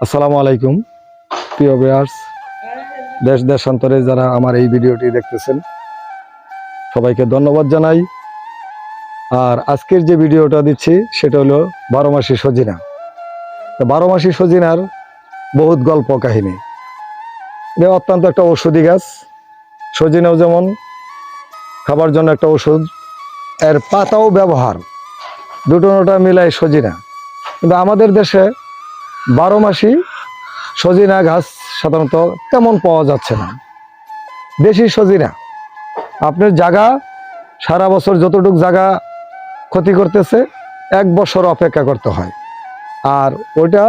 আসসালামু আলাইকুম প্রিয় ভিউয়ার্স, দেশ দেশান্তরে যারা আমার এই ভিডিওটি দেখতেছেন সবাইকে ধন্যবাদ জানাই। আর আজকের যে ভিডিওটা দিচ্ছি সেটা হলো 12 মাসি সজিনা। তো 12 মাসি সজিনার বহুত গল্প কাহিনী। এটা অত্যন্ত একটা ঔষধি গাছ। সজিনাও যেমন খাবার জন্য একটা ওষুধ, এর পাতাও ব্যবহার, দুটোটা মিলাই সজিনা। কিন্তু আমাদের দেশে 12 মাসি সজিনা গাছ সাধারণত তেমন পাওয়া যাচ্ছে না। দেশি সজিনা আপনার জায়গা সারা বছর যতটুকু জায়গা ক্ষতি করতেছে, 1 বছর অপেক্ষা করতে হয়। আর ওইটা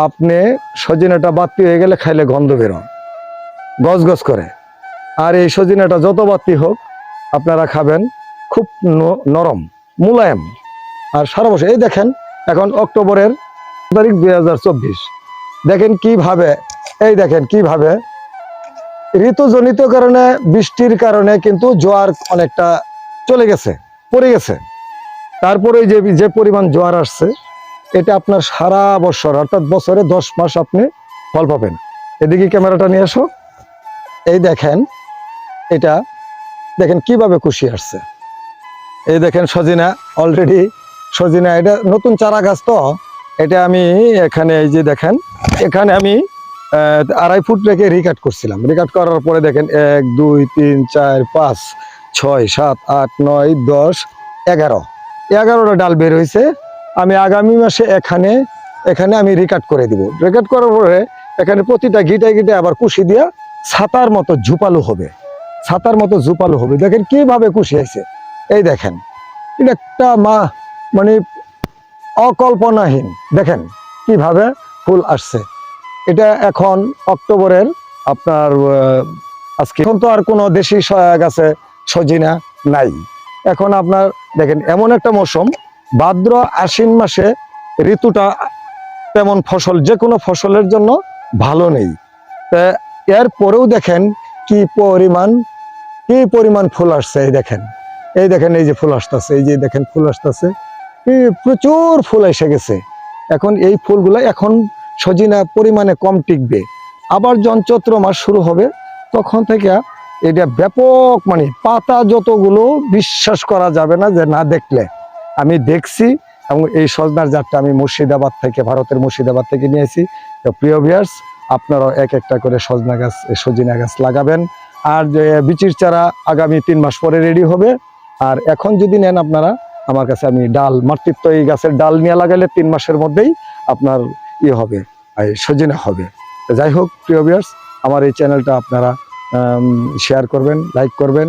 আপনি সজিনাটা বাড়তি হয়ে গেলে খাইলে গন্ধ বেরোয়, গজগজ করে। আর এই সজিনাটা যত বাড়তি হোক আপনারা খাবেন, খুব নরম মুলায়ম। আর সারা বছর এই দেখেন, এখন অক্টোবরের তারিখ 2024, দেখেন কিভাবে, এই দেখেন কিভাবে ঋতুজনিত কারণে বৃষ্টির কারণে কিন্তু জোয়ার অনেকটা চলে গেছে, পড়ে গেছে। তারপরে যে পরিমাণ জোয়ার আসছে, এটা আপনার সারা বছর অর্থাৎ বছরে 10 মাস আপনি ফল পাবেন। এদিকে ক্যামেরাটা নিয়ে আসো, এই দেখেন, এটা দেখেন কিভাবে কুশি আসছে। এই দেখেন সজিনা, অলরেডি সজিনা, এটা নতুন চারা গাছ। তো এটা আমি এখানে, এই যে দেখেন, এখানে আমি 2.5 ফুট রেখে রিকাট করছিলাম। রিকাট করার পরে দেখেন 1 2 3 4 5 6 7 8 9 10 11টা ডাল বের হয়েছে। আমি আগামী মাসে এখানে আমি রিকাট করে দিব। রিকাট করার পরে এখানে প্রতিটা গিটে আবার কুশি দিয়া ছাতার মতো ঝুপালো হবে, ছাতার মতো ঝুপালো হবে। দেখেন কিভাবে কুশি আছে, এই দেখেন, এটা একটা মানে অকল্পনাহীন। দেখেন কিভাবে ফুল আসছে। এটা এখন অক্টোবরের আপনার আজকে, এখন তো আর কোনো দেশি গাছে সজিনা নাই। এখন আপনার দেখেন এমন একটা মৌসুম, ভাদ্র আশ্বিন মাসে ঋতুটা তেমন ফসল, যে কোনো ফসলের জন্য ভালো নেই। এর পরেও দেখেন কি পরিমাণ ফুল আসছে। এই দেখেন, এই যে ফুল আসতেছে, এই যে দেখেন ফুল আসতেছে, প্রচুর ফুল এসে গেছে। এখন এই ফুলগুলো, এখন সজিনা পরিমাণে কম টিকবে। আবার যখন চৈত্র মাস শুরু হবে তখন থেকে এটা ব্যাপক, মানে পাতা যতগুলো বিশ্বাস করা যাবে না যে না দেখলে। আমি দেখছি, এবং এই সজনার জাতটা আমি মুর্শিদাবাদ থেকে, ভারতের মুর্শিদাবাদ থেকে নিয়েছি। তো প্রিয় ভিউয়ার্স, আপনারাও একটা করে সজিনা গাছ লাগাবেন। আর যে বিচির চারা আগামী 3 মাস পরে রেডি হবে। আর এখন যদি নেন আপনারা আমার কাছে, আমি ডাল মাতৃত্ব এই গাছের ডাল নিয়ে লাগালে 3 মাসের মধ্যেই আপনার হবে, সজিনা হবে। যাই হোক প্রিয় ভিউয়ার্স, আমার এই চ্যানেলটা আপনারা শেয়ার করবেন, লাইক করবেন,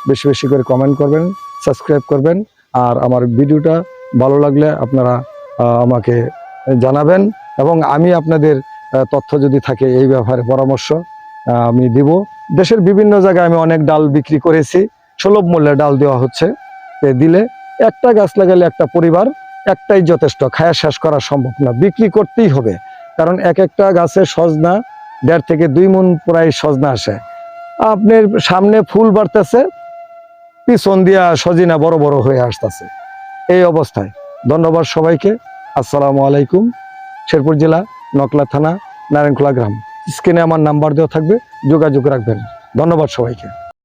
বেশি বেশি করে কমেন্ট করবেন, সাবস্ক্রাইব করবেন। আর আমার ভিডিওটা ভালো লাগলে আপনারা আমাকে জানাবেন, এবং আমি আপনাদের তথ্য যদি থাকে এই ব্যাপারে পরামর্শ আমি দিব। দেশের বিভিন্ন জায়গায় আমি অনেক ডাল বিক্রি করেছি, সুলভ মূল্যে ডাল দেওয়া হচ্ছে। দিলে একটা গাছ লাগালে একটা পরিবার, একটাই যথেষ্ট, খায়া শেষ করা সম্ভব না, বিক্রি করতেই হবে। কারণ একটা গাছে সজনা 1.5 থেকে 2 মণ প্রায় সজনা আসে। আপনার সামনে ফুল বাড়তেছে, পিছন দিয়া সজিনা বড় বড় হয়ে আসতেছে। এই অবস্থায় ধন্যবাদ সবাইকে। আসসালামু আলাইকুম। শেরপুর জেলা, নকলা থানা, নারায়ণখোলা গ্রাম। স্ক্রিনে আমার নাম্বার দেওয়া থাকবে, যোগাযোগ রাখবেন। ধন্যবাদ সবাইকে।